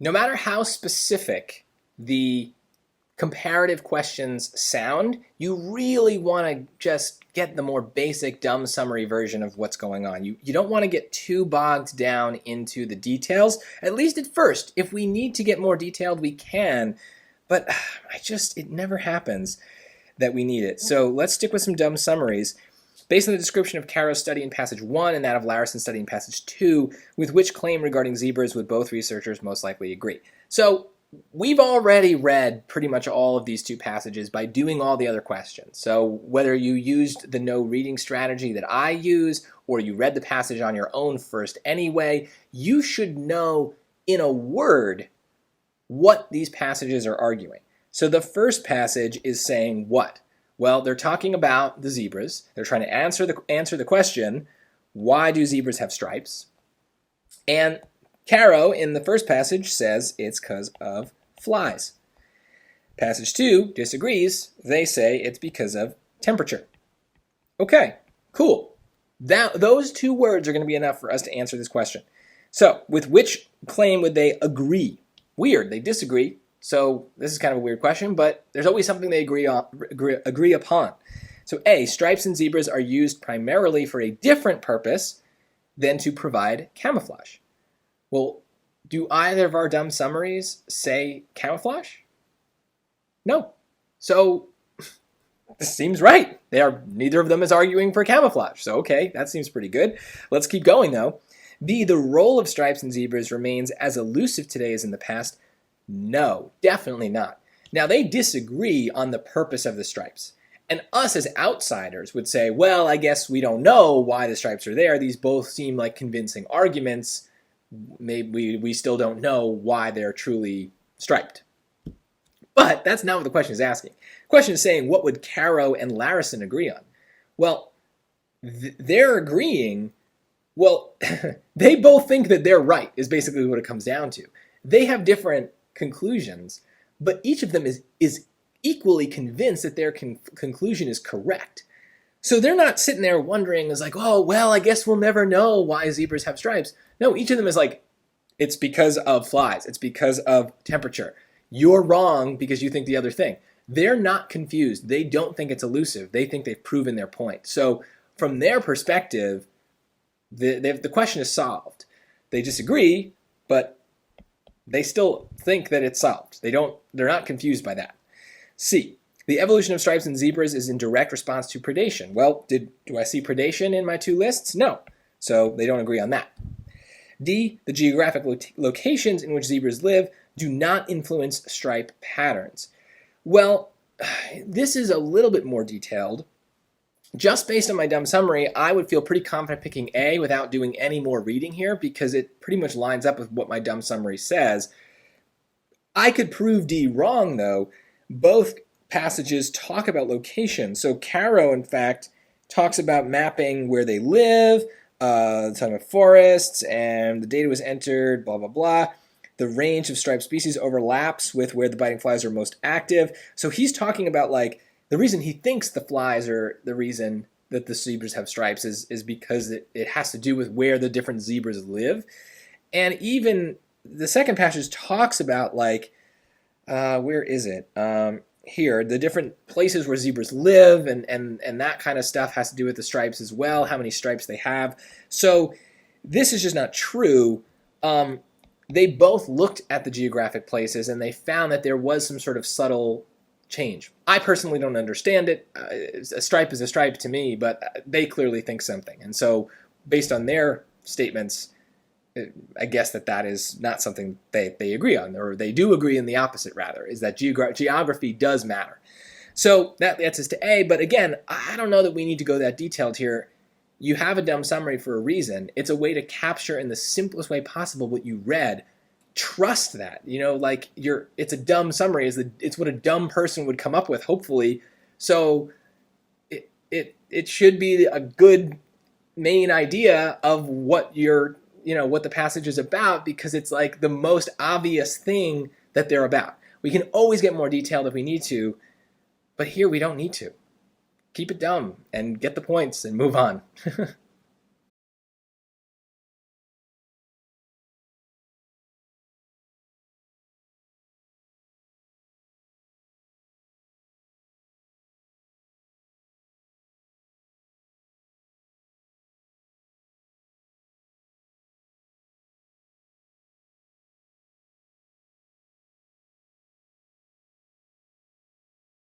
No matter how specific the comparative questions sound, you really want to just get the more basic dumb summary version of what's going on. You don't want to get too bogged down into the details, at least at first. If we need to get more detailed, we can, but it never happens that we need it. So let's stick with some dumb summaries. Based on the description of Caro's study in passage 1 and that of Larison's study in passage 2, with which claim regarding zebras would both researchers most likely agree? So we've already read pretty much all of these two passages by doing all the other questions. So whether you used the no reading strategy that I use, or you read the passage on your own first anyway, you should know in a word what these passages are arguing. So the first passage is saying what? Well, they're talking about the zebras. They're trying to answer the question, why do zebras have stripes? And Caro, in the first passage, says it's because of flies. Passage 2 disagrees. They say it's because of temperature. Okay, cool. Those two words are going to be enough for us to answer this question. So, with which claim would they agree? Weird, they disagree. So this is kind of a weird question, but there's always something they agree upon. So A, stripes in zebras are used primarily for a different purpose than to provide camouflage. Well, do either of our dumb summaries say camouflage? No. So this seems right. Neither of them is arguing for camouflage. So okay, that seems pretty good. Let's keep going though. B, the role of stripes in zebras remains as elusive today as in the past. No, definitely not. Now, they disagree on the purpose of the stripes. And us as outsiders would say, well, I guess we don't know why the stripes are there. These both seem like convincing arguments. Maybe we still don't know why they're truly striped. But that's not what the question is asking. The question is saying, what would Caro and Larison agree on? Well, they're agreeing, well, they both think that they're right, is basically what it comes down to. They have different conclusions, but each of them is equally convinced that their conclusion is correct. So they're not sitting there wondering, oh, well, I guess we'll never know why zebras have stripes. No, each of them is like, it's because of flies. It's because of temperature. You're wrong because you think the other thing. They're not confused. They don't think it's elusive. They think they've proven their point. So from their perspective, the question is solved. They disagree, but they still think that it's solved. They're not confused by that. C, the evolution of stripes in zebras is in direct response to predation. Well, do I see predation in my two lists? No. So they don't agree on that. D, the geographic locations in which zebras live do not influence stripe patterns. Well, this is a little bit more detailed. Just based on my dumb summary, I would feel pretty confident picking A without doing any more reading here because it pretty much lines up with what my dumb summary says. I could prove D wrong, though. Both passages talk about location. So Caro, in fact, talks about mapping where they live, the time of forests, and the data was entered, blah, blah, blah. The range of striped species overlaps with where the biting flies are most active. So he's talking about, the reason he thinks the flies are the reason that the zebras have stripes is because it has to do with where the different zebras live. And even the second passage talks about, where is it? Here, the different places where zebras live and that kind of stuff has to do with the stripes as well, how many stripes they have. So this is just not true. They both looked at the geographic places and they found that there was some sort of subtle change. I personally don't understand it. A stripe is a stripe to me, but they clearly think something. And so based on their statements, I guess that is not something they agree on, or they do agree in the opposite, rather, is that geography does matter. So that gets us to A, but again, I don't know that we need to go that detailed here. You have a dumb summary for a reason. It's a way to capture in the simplest way possible what you read. Trust that, it's a dumb summary. It's what a dumb person would come up with, hopefully. So it should be a good main idea of what what the passage is about, because it's the most obvious thing that they're about. We can always get more detailed if we need to, but here we don't need to. Keep it dumb and get the points and move on.